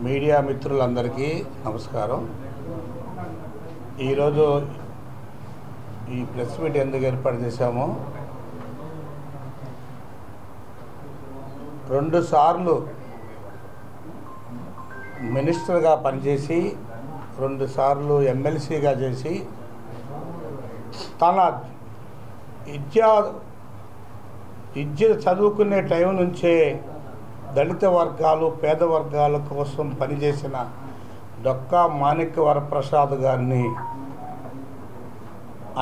Media మిత్రులందరికీ నమస్కారం. ఈరోజు ఈ ప్రెస్ మీట్ ఎందుకు ఏర్పాటు చేశామో, 2 సార్లు మినిస్టర్గా పనిచేసి 2 సార్లు ఎమ్మెల్సీగా చేసి తన విద్య చదువుకునే టైం నుంచే దళిత వర్గాలు పేద వర్గాల కోసం పనిచేసిన డొక్కా మాణిక్య వరప్రసాద్ గారిని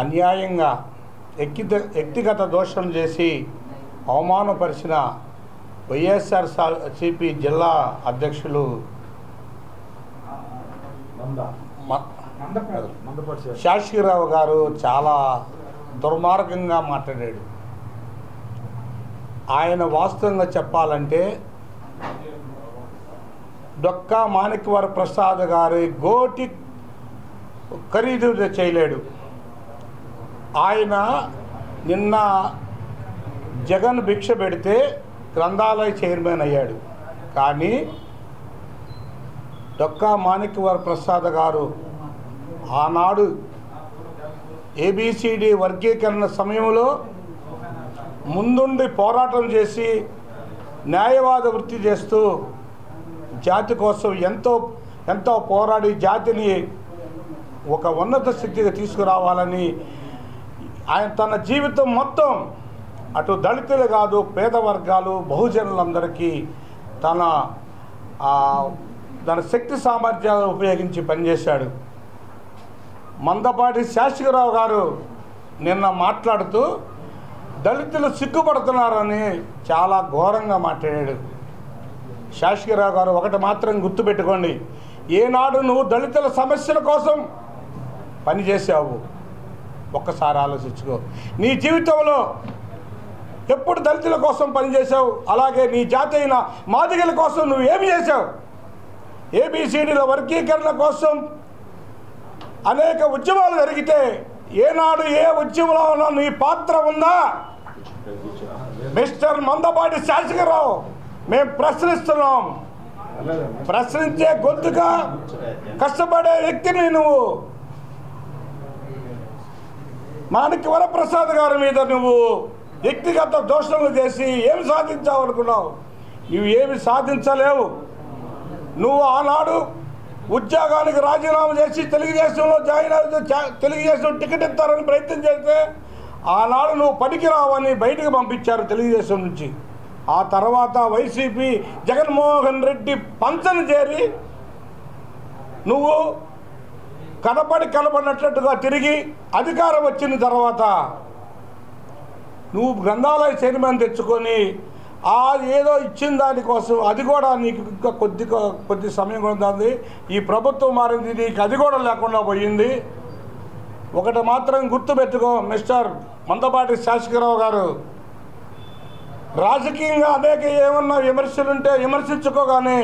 అన్యాయంగా వ్యక్తిగత దోషం చేసి అవమానపరిచిన వైఎస్ఆర్సీపీ జిల్లా అధ్యక్షులు శాషిరావు గారు చాలా దుర్మార్గంగా మాట్లాడాడు. ఆయన వాస్తవంగా చెప్పాలంటే డొక్కా మాణిక్య వరప్రసాద్ గారి గోటి ఖరీదు చేయలేడు. ఆయన నిన్న జగన్ భిక్ష పెడితే గ్రంథాలయ చైర్మన్ అయ్యాడు. కానీ డొక్కా మాణిక్య వరప్రసాద్ గారు ఆనాడు ఏబిసిడి వర్గీకరణ సమయంలో ముందుండి పోరాటం చేసి న్యాయవాద వృత్తి చేస్తూ జాతి కోసం ఎంతో పోరాడి జాతిని ఒక ఉన్నత స్థితికి తీసుకురావాలని ఆయన తన జీవితం మొత్తం అటు దళితులు కాదు పేద వర్గాలు బహుజనులందరికీ తన శక్తి సామర్థ్యాలను ఉపయోగించి పనిచేశాడు. మందపాటి శాషిరావు గారు నిన్న మాట్లాడుతూ దళితులు సిగ్గుపడుతున్నారని చాలా ఘోరంగా మాట్లాడాడు. శాషిరావు గారు ఒకటి మాత్రం గుర్తుపెట్టుకోండి, ఏనాడు నువ్వు దళితుల సమస్యల కోసం పనిచేసావు ఒక్కసారి ఆలోచించుకో. నీ జీవితంలో ఎప్పుడు దళితుల కోసం పనిచేసావు? అలాగే నీ జాతి అయిన మాదిగల కోసం నువ్వు ఏమి చేసావు? ఏబిసిడీల వర్గీకరణ కోసం అనేక ఉద్యమాలు జరిగితే ఏనాడు ఏ ఉద్యమంలో నీ పాత్ర ఉందా? మిస్టర్ మందపాటి శాషిరావు, మేము ప్రశ్నిస్తున్నాం. ప్రశ్నించే గొంతుగా కష్టపడే వ్యక్తిని నువ్వు మాణిక్య వరప్రసాద్ గారి మీద నువ్వు వ్యక్తిగత దోషణలు చేసి ఏమి సాధించావు అనుకున్నావు? నువ్వు ఏమి సాధించలేవు. నువ్వు ఆనాడు ఉద్యోగానికి రాజీనామా చేసి తెలుగుదేశంలో జాయిన్ అయితే తెలుగుదేశం టికెట్ ఇస్తారని ప్రయత్నం చేస్తే ఆనాడు నువ్వు పనికిరావని బయటకు పంపించారు తెలుగుదేశం నుంచి. ఆ తర్వాత వైసీపీ జగన్మోహన్ రెడ్డి పంచను చేరి నువ్వు కనబడినట్లుగా తిరిగి అధికారం వచ్చిన తర్వాత నువ్వు గ్రంథాలయ చైర్మన్ తెచ్చుకొని ఏదో ఇచ్చిన దానికోసం అది కూడా నీకు ఇంకా కొద్ది సమయం ఉంటుంది. ఈ ప్రభుత్వం మారింది, నీకు అది కూడా లేకుండా పోయింది. ఒకటి మాత్రం గుర్తుపెట్టుకో మిస్టర్ మందపాటి శాషిరావు గారు, రాజకీయంగా అనేక ఏమన్నా విమర్శలుంటే విమర్శించుకోగానే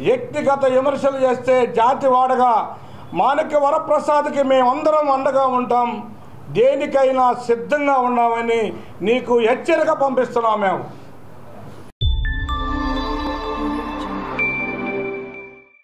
వ్యక్తిగత విమర్శలు చేస్తే జాతి వాడగా మాణిక్య వరప్రసాద్కి మేమందరం అండగా ఉంటాం, దేనికైనా సిద్ధంగా ఉన్నామని నీకు హెచ్చరిక పంపిస్తున్నాం మేము.